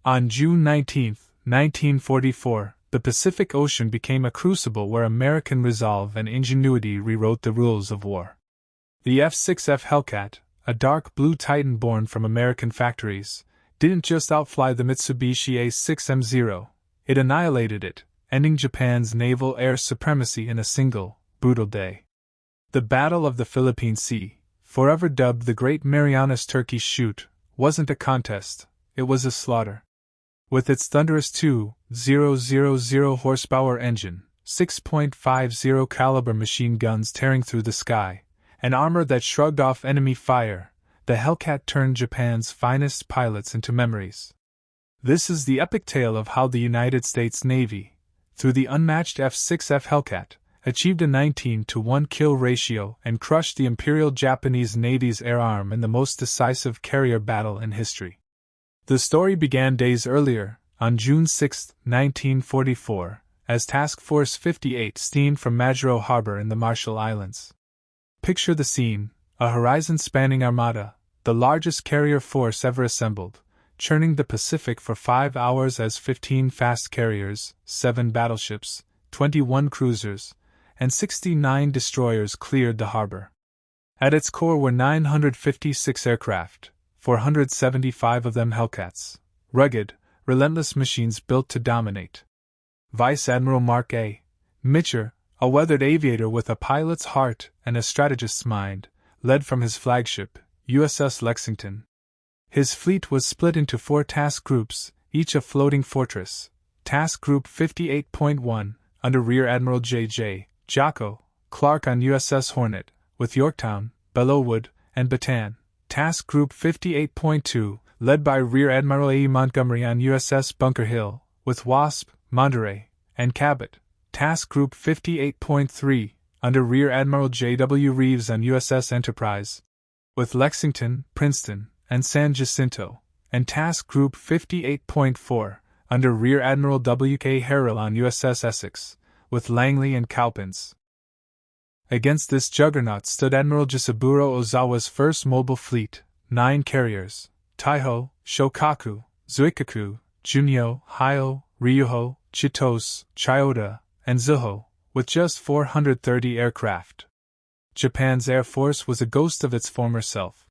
On June 19, 1944, the Pacific Ocean became a crucible where American resolve and ingenuity rewrote the rules of war. The F6F Hellcat, a dark blue Titan born from American factories, didn't just outfly the Mitsubishi A6M Zero, it annihilated it, ending Japan's naval air supremacy in a single, brutal day. The Battle of the Philippine Sea, forever dubbed the Great Marianas Turkey Shoot, wasn't a contest, it was a slaughter. With its thunderous 2,000 horsepower engine, 6.50 caliber machine guns tearing through the sky, and armor that shrugged off enemy fire, the Hellcat turned Japan's finest pilots into memories. This is the epic tale of how the United States Navy, through the unmatched F6F Hellcat, achieved a 19-to-1 kill ratio and crushed the Imperial Japanese Navy's air arm in the most decisive carrier battle in history. The story began days earlier, on June 6, 1944, as Task Force 58 steamed from Majuro Harbor in the Marshall Islands. Picture the scene: a horizon-spanning armada, the largest carrier force ever assembled, churning the Pacific for 5 hours as 15 fast carriers, 7 battleships, 21 cruisers, and 69 destroyers cleared the harbor. At its core were 956 aircraft, 475 of them Hellcats, rugged, relentless machines built to dominate. Vice Admiral Mark A. Mitcher, a weathered aviator with a pilot's heart and a strategist's mind, led from his flagship, USS Lexington. His fleet was split into 4 task groups, each a floating fortress. Task Group 58.1, under Rear Admiral J.J. Jocko Clark on USS Hornet, with Yorktown, Belleauwood, and Bataan. Task Group 58.2, led by Rear Admiral A. E. Montgomery on USS Bunker Hill, with Wasp, Monterey, and Cabot. Task Group 58.3, under Rear Admiral J. W. Reeves on USS Enterprise, with Lexington, Princeton, and San Jacinto. And Task Group 58.4, under Rear Admiral W. K. Harrell on USS Essex, with Langley and Cowpens. Against this juggernaut stood Admiral Jisaburo Ozawa's first mobile fleet, 9 carriers: Taiho, Shokaku, Zuikaku, Junyo, Hyo, Ryuho, Chitose, Chiyoda, and Zuho, with just 430 aircraft. Japan's Air Force was a ghost of its former self.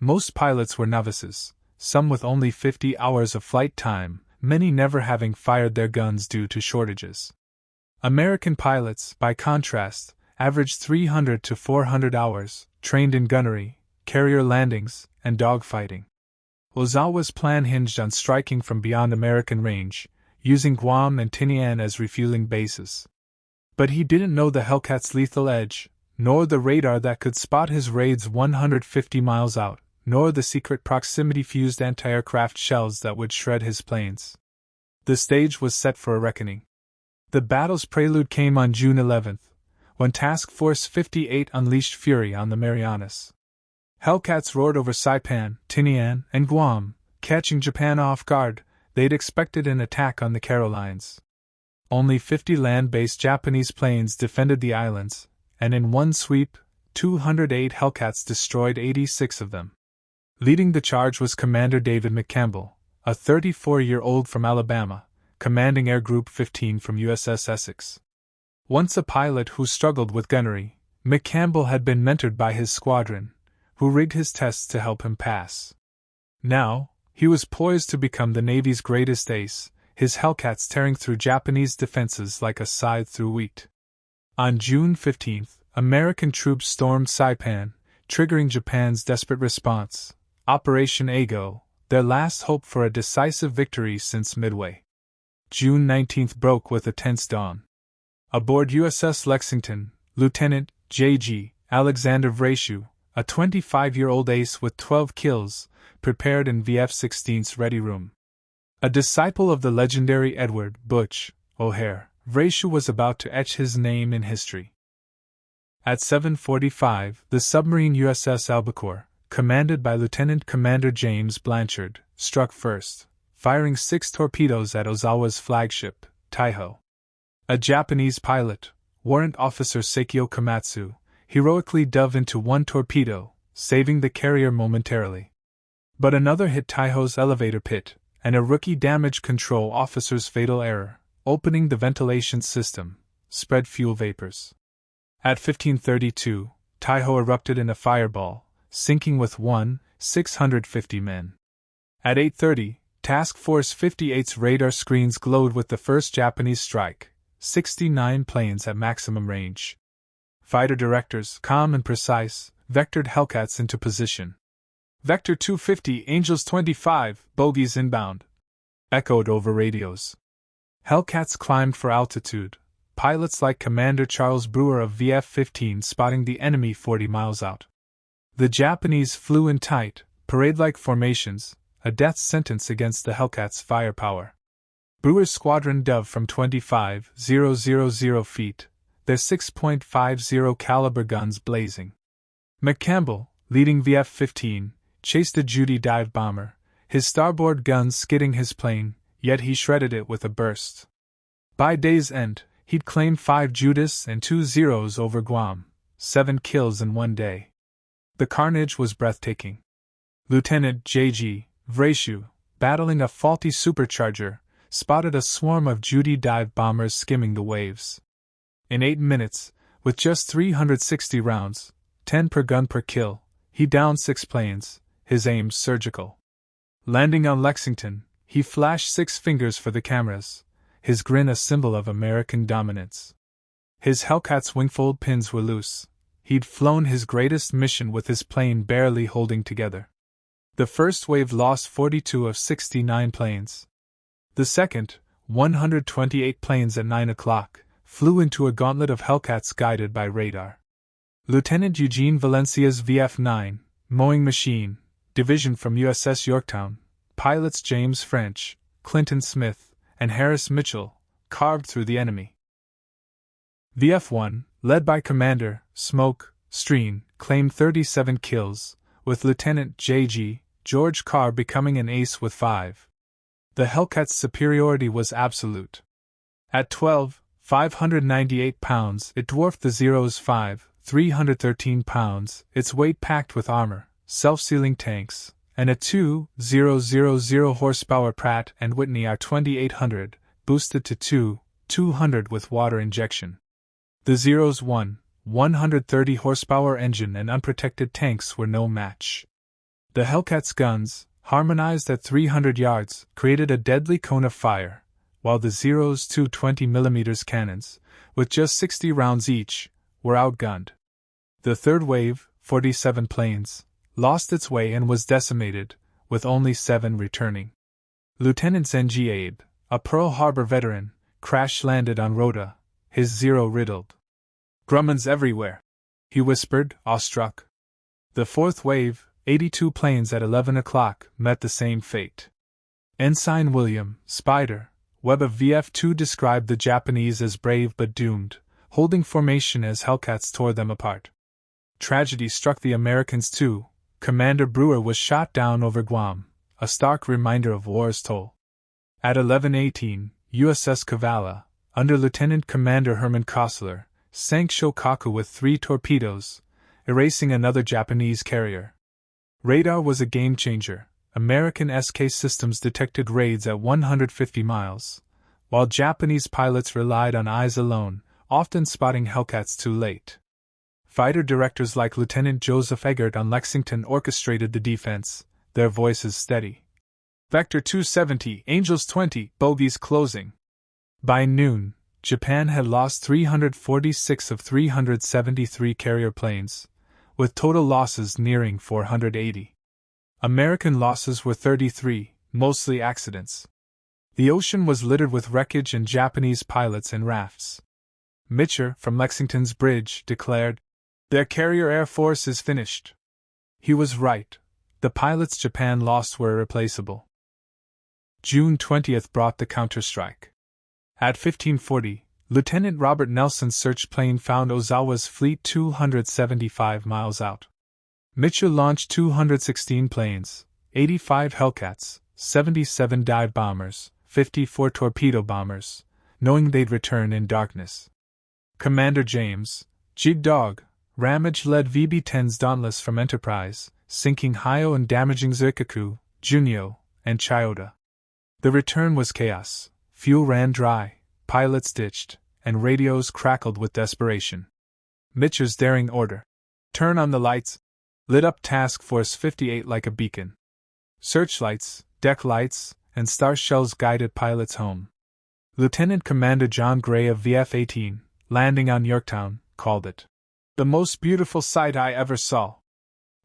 Most pilots were novices, some with only 50 hours of flight time, many never having fired their guns due to shortages. American pilots, by contrast, averaged 300 to 400 hours, trained in gunnery, carrier landings, and dogfighting. Ozawa's plan hinged on striking from beyond American range, using Guam and Tinian as refueling bases. But he didn't know the Hellcat's lethal edge, nor the radar that could spot his raids 150 miles out, nor the secret proximity-fused anti-aircraft shells that would shred his planes. The stage was set for a reckoning. The battle's prelude came on June 11th, when Task Force 58 unleashed fury on the Marianas. Hellcats roared over Saipan, Tinian, and Guam, catching Japan off guard. They'd expected an attack on the Carolines. Only 50 land-based Japanese planes defended the islands, and in one sweep, 208 Hellcats destroyed 86 of them. Leading the charge was Commander David McCampbell, a 34-year-old from Alabama, commanding Air Group 15 from USS Essex. Once a pilot who struggled with gunnery, McCampbell had been mentored by his squadron, who rigged his tests to help him pass. Now, he was poised to become the Navy's greatest ace, his Hellcats tearing through Japanese defenses like a scythe through wheat. On June 15th, American troops stormed Saipan, triggering Japan's desperate response, Operation Ago, their last hope for a decisive victory since Midway. June 19th broke with a tense dawn. Aboard USS Lexington, Lieutenant J.G. Alexander Vraciu, a 25-year-old ace with 12 kills, prepared in VF-16's ready room. A disciple of the legendary Edward Butch O'Hare, Vraciu was about to etch his name in history. At 7:45, the submarine USS Albacore, commanded by Lieutenant Commander James Blanchard, struck first, firing 6 torpedoes at Ozawa's flagship, Taiho. A Japanese pilot, Warrant Officer Seikyo Komatsu, heroically dove into one torpedo, saving the carrier momentarily. But another hit Taiho's elevator pit, and a rookie damage control officer's fatal error, opening the ventilation system, spread fuel vapors. At 15:32, Taiho erupted in a fireball, sinking with 650 men. At 8:30, Task Force 58's radar screens glowed with the first Japanese strike, 69 planes at maximum range. Fighter directors, calm and precise, vectored Hellcats into position. Vector 250, Angels 25, bogies inbound, echoed over radios. Hellcats climbed for altitude, pilots like Commander Charles Brewer of VF-15 spotting the enemy 40 miles out. The Japanese flew in tight, parade-like formations, a death sentence against the Hellcats' firepower. Brewer's squadron dove from 25,000 feet, their 6.50 caliber guns blazing. McCampbell, leading VF-15, chased the Judy dive bomber, his starboard guns skidding his plane, yet he shredded it with a burst. By day's end, he'd claimed 5 Judas and 2 Zeros over Guam, 7 kills in one day. The carnage was breathtaking. Lieutenant J.G. Vraciu, battling a faulty supercharger, spotted a swarm of Judy dive bombers skimming the waves. In 8 minutes, with just 360 rounds, 10 per gun per kill, he downed 6 planes, his aim surgical. Landing on Lexington, he flashed 6 fingers for the cameras, his grin a symbol of American dominance. His Hellcat's wingfold pins were loose. He'd flown his greatest mission with his plane barely holding together. The first wave lost 42 of 69 planes. The second, 128 planes at 9 o'clock, flew into a gauntlet of Hellcats guided by radar. Lieutenant Eugene Valencia's VF-9, mowing machine, division from USS Yorktown, pilots James French, Clinton Smith, and Harris Mitchell, carved through the enemy. VF-1, led by Commander Smoke Streen, claimed 37 kills, with Lieutenant J.G. George Carr becoming an ace with 5. The Hellcat's superiority was absolute. At 12,598 pounds, it dwarfed the Zero's 5,313 pounds, its weight packed with armor, self-sealing tanks, and a 2,000 horsepower Pratt & Whitney R2800, boosted to 2,200 with water injection. The Zero's 130 horsepower engine and unprotected tanks were no match. The Hellcat's guns, harmonized at 300 yards, created a deadly cone of fire, while the Zero's 220mm cannons, with just 60 rounds each, were outgunned. The third wave, 47 planes, lost its way and was decimated, with only 7 returning. Lieutenant Zenji Abe, a Pearl Harbor veteran, crash-landed on Rota, his Zero riddled. "Grumman's everywhere," he whispered, awestruck. The fourth wave, 82 planes at 11 o'clock, met the same fate. Ensign William Spider Webb of VF-2 described the Japanese as brave but doomed, holding formation as Hellcats tore them apart. Tragedy struck the Americans too. Commander Brewer was shot down over Guam, a stark reminder of war's toll. At 11:18, USS Kavala, under Lieutenant Commander Herman Kossler, sank Shokaku with 3 torpedoes, erasing another Japanese carrier. Radar was a game-changer. American SK systems detected raids at 150 miles, while Japanese pilots relied on eyes alone, often spotting Hellcats too late. Fighter directors like Lieutenant Joseph Eggert on Lexington orchestrated the defense, their voices steady. Vector 270, Angels 20, bogies closing. By noon, Japan had lost 346 of 373 carrier planes, with total losses nearing 480. American losses were 33, mostly accidents. The ocean was littered with wreckage and Japanese pilots in rafts. Mitcher, from Lexington's bridge, declared, "Their carrier air force is finished." He was right. The pilots Japan lost were irreplaceable. June 20th brought the counterstrike. At 1540, Lieutenant Robert Nelson's search plane found Ozawa's fleet 275 miles out. Mitchell launched 216 planes, 85 Hellcats, 77 dive bombers, 54 torpedo bombers, knowing they'd return in darkness. Commander James G. Dog Ramage led VB-10's Dauntless from Enterprise, sinking Hyo and damaging Zuikaku, Junyo, and Chiyoda. The return was chaos. Fuel ran dry, pilots ditched, and radios crackled with desperation. Mitch's daring order, "Turn on the lights," lit up Task Force 58 like a beacon. Searchlights, deck lights, and star shells guided pilots home. Lieutenant Commander John Gray of VF-18, landing on Yorktown, called it the most beautiful sight I ever saw.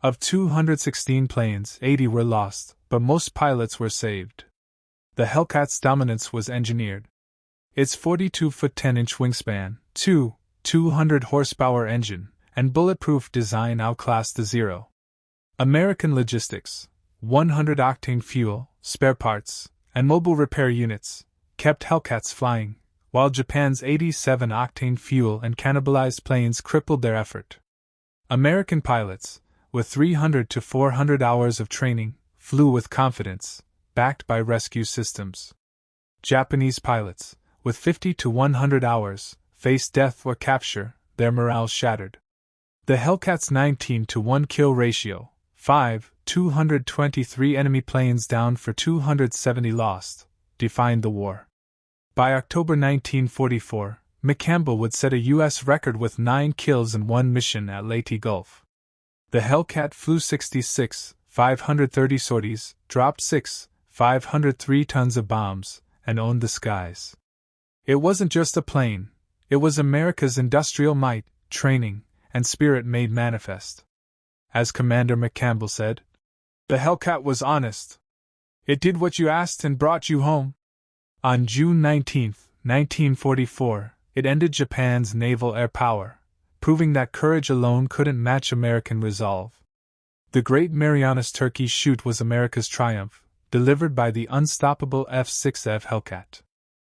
Of 216 planes, 80 were lost, but most pilots were saved. The Hellcat's dominance was engineered. Its 42-foot 10-inch wingspan, 200-horsepower engine, and bulletproof design outclassed the Zero. American logistics, 100-octane fuel, spare parts, and mobile repair units, kept Hellcats flying, while Japan's 87-octane fuel and cannibalized planes crippled their effort. American pilots, with 300 to 400 hours of training, flew with confidence, backed by rescue systems. Japanese pilots, with 50 to 100 hours, faced death or capture, their morale shattered. The Hellcat's 19-to-1 kill ratio, 223 enemy planes down for 270 lost, defined the war. By October 1944, McCampbell would set a U.S. record with 9 kills in one mission at Leyte Gulf. The Hellcat flew 66, 530 sorties, dropped 6, 503 tons of bombs, and owned the skies. It wasn't just a plane, it was America's industrial might, training, and spirit made manifest. As Commander McCampbell said, "The Hellcat was honest. It did what you asked and brought you home." On June 19, 1944, it ended Japan's naval air power, proving that courage alone couldn't match American resolve. The Great Marianas Turkey Shoot was America's triumph, delivered by the unstoppable F6F Hellcat.